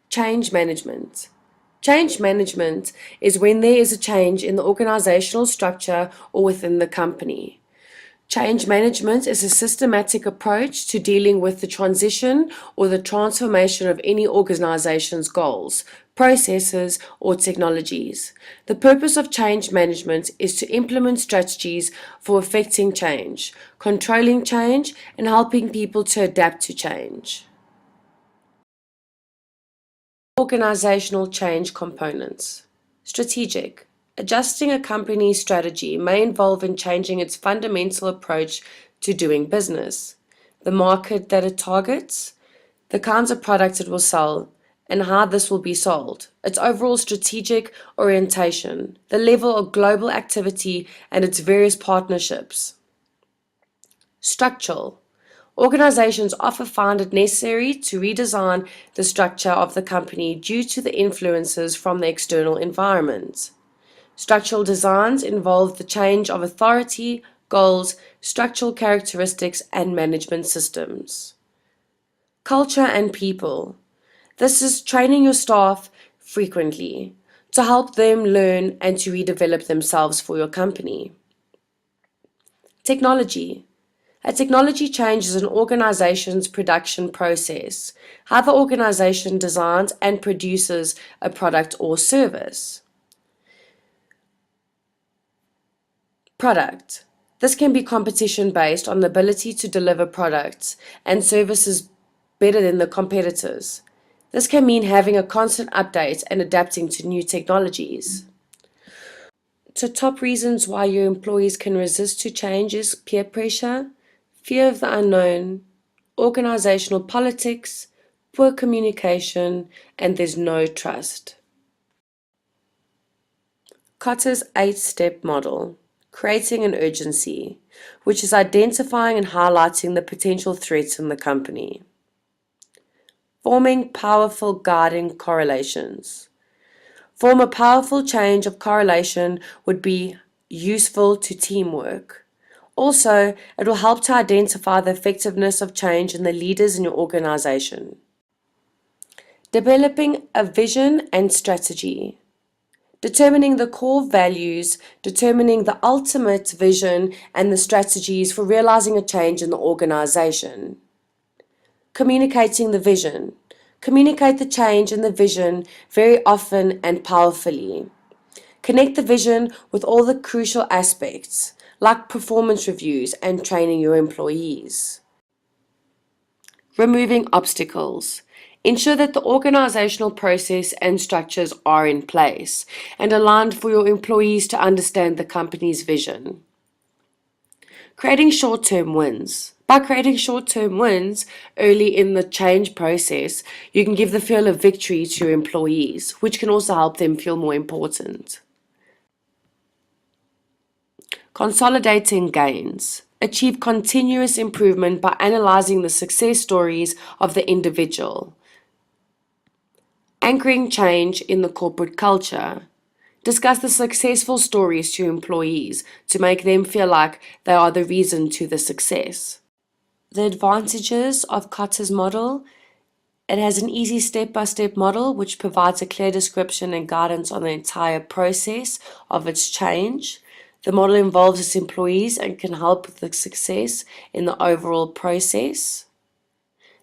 Change management. Change management is when there is a change in the organizational structure or within the company. Change management is a systematic approach to dealing with the transition or the transformation of any organization's goals, processes, or technologies. The purpose of change management is to implement strategies for effecting change, controlling change, and helping people to adapt to change. Organizational change components. Strategic. Adjusting a company's strategy may involve in changing its fundamental approach to doing business, the market that it targets, the kinds of products it will sell, and how this will be sold, its overall strategic orientation, the level of global activity, and its various partnerships. Structural. Organizations often find it necessary to redesign the structure of the company due to the influences from the external environment. Structural designs involve the change of authority, goals, structural characteristics, and management systems. Culture and people. This is training your staff frequently to help them learn and to redevelop themselves for your company. Technology. A technology change is an organization's production process, how the organization designs and produces a product or service. Product. This can be competition based on the ability to deliver products and services better than the competitors. This can mean having a constant update and adapting to new technologies. So top reasons why your employees can resist to change is peer pressure, fear of the unknown, organizational politics, poor communication, and there's no trust. Kotters' 8-step model, creating an urgency, which is identifying and highlighting the potential threats in the company. Forming powerful guiding correlations. Form a powerful change of correlation would be useful to teamwork. Also, it will help to identify the effectiveness of change in the leaders in your organization. Developing a vision and strategy. Determining the core values, determining the ultimate vision and the strategies for realizing a change in the organization. Communicating the vision. Communicate the change and the vision very often and powerfully. Connect the vision with all the crucial aspects, like performance reviews and training your employees. Removing obstacles. Ensure that the organizational process and structures are in place and aligned for your employees to understand the company's vision. Creating short-term wins. By creating short-term wins early in the change process, you can give the feel of victory to your employees, which can also help them feel more important. Consolidating gains. Achieve continuous improvement by analyzing the success stories of the individual. Anchoring change in the corporate culture. Discuss the successful stories to employees to make them feel like they are the reason to the success. The advantages of Kotters' model. It has an easy step-by-step model which provides a clear description and guidance on the entire process of its change. The model involves its employees and can help with the success in the overall process.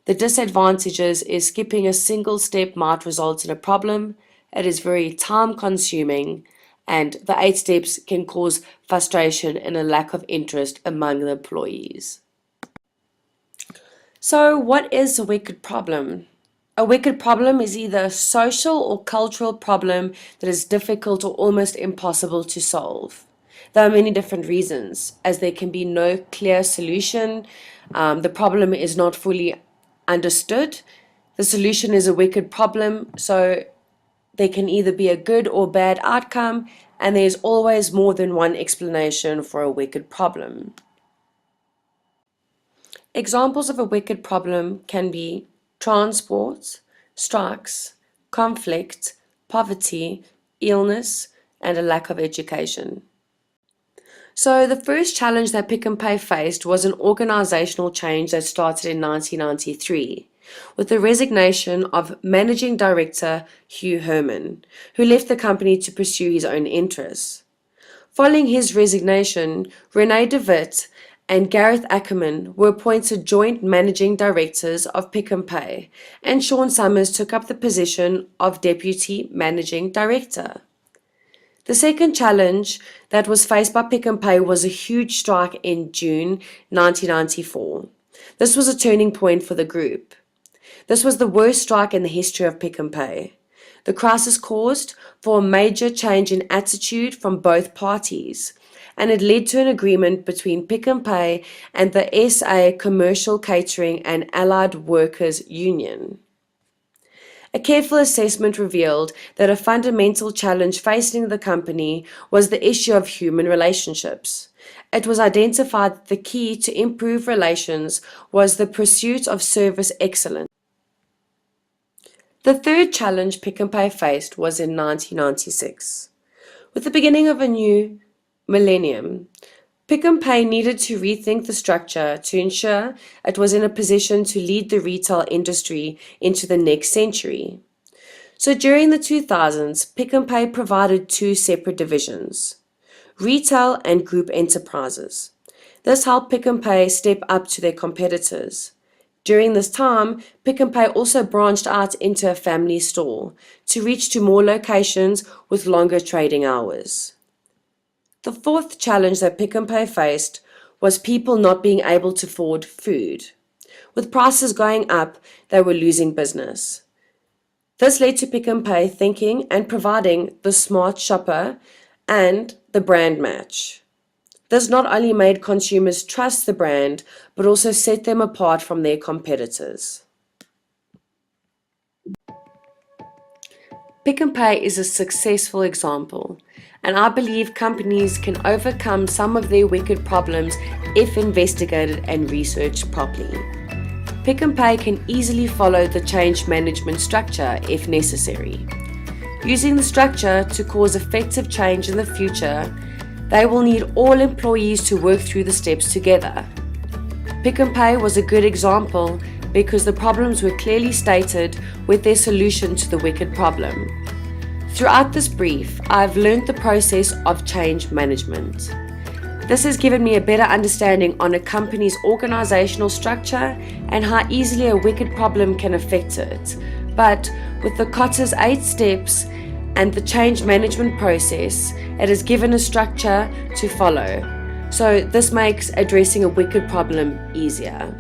The disadvantages is skipping a single step might result in a problem. It is very time-consuming, and the 8 steps can cause frustration and a lack of interest among the employees. So, what is a wicked problem? A wicked problem is either a social or cultural problem that is difficult or almost impossible to solve. There are many different reasons, as there can be no clear solution. The problem is not fully understood. The solution is a wicked problem, so there can either be a good or bad outcome, and there's always more than one explanation for a wicked problem. Examples of a wicked problem can be transport, strikes, conflict, poverty, illness, and a lack of education. So the first challenge that Pick n Pay faced was an organizational change that started in 1993. with the resignation of Managing Director Hugh Herman, who left the company to pursue his own interests. Following his resignation, Renee DeWitt and Gareth Ackerman were appointed joint managing directors of Pick n Pay, and Sean Summers took up the position of deputy managing director. The second challenge that was faced by Pick n Pay was a huge strike in June 1994. This was a turning point for the group. This was the worst strike in the history of Pick n Pay. The crisis caused for a major change in attitude from both parties, and it led to an agreement between Pick n Pay and the SA Commercial Catering and Allied Workers Union. A careful assessment revealed that a fundamental challenge facing the company was the issue of human relationships. It was identified that the key to improve relations was the pursuit of service excellence. The third challenge Pick n Pay faced was in 1996. With the beginning of a new millennium, Pick n Pay needed to rethink the structure to ensure it was in a position to lead the retail industry into the next century. So during the 2000s, Pick n Pay provided two separate divisions: retail and group enterprises. This helped Pick n Pay step up to their competitors. During this time, Pick n Pay also branched out into a family store to reach to more locations with longer trading hours. The fourth challenge that Pick n Pay faced was people not being able to afford food. With prices going up, they were losing business. This led to Pick n Pay thinking and providing the smart shopper and the brand match. This not only made consumers trust the brand, but also set them apart from their competitors. Pick n Pay is a successful example, and I believe companies can overcome some of their wicked problems if investigated and researched properly. Pick n Pay can easily follow the change management structure if necessary. Using the structure to cause effective change in the future, they will need all employees to work through the steps together. Pick n Pay was a good example because the problems were clearly stated with their solution to the wicked problem. Throughout this brief, I've learned the process of change management. This has given me a better understanding on a company's organizational structure and how easily a wicked problem can affect it. But with the kotters 8 steps and the change management process, it is given a structure to follow. So this makes addressing a wicked problem easier.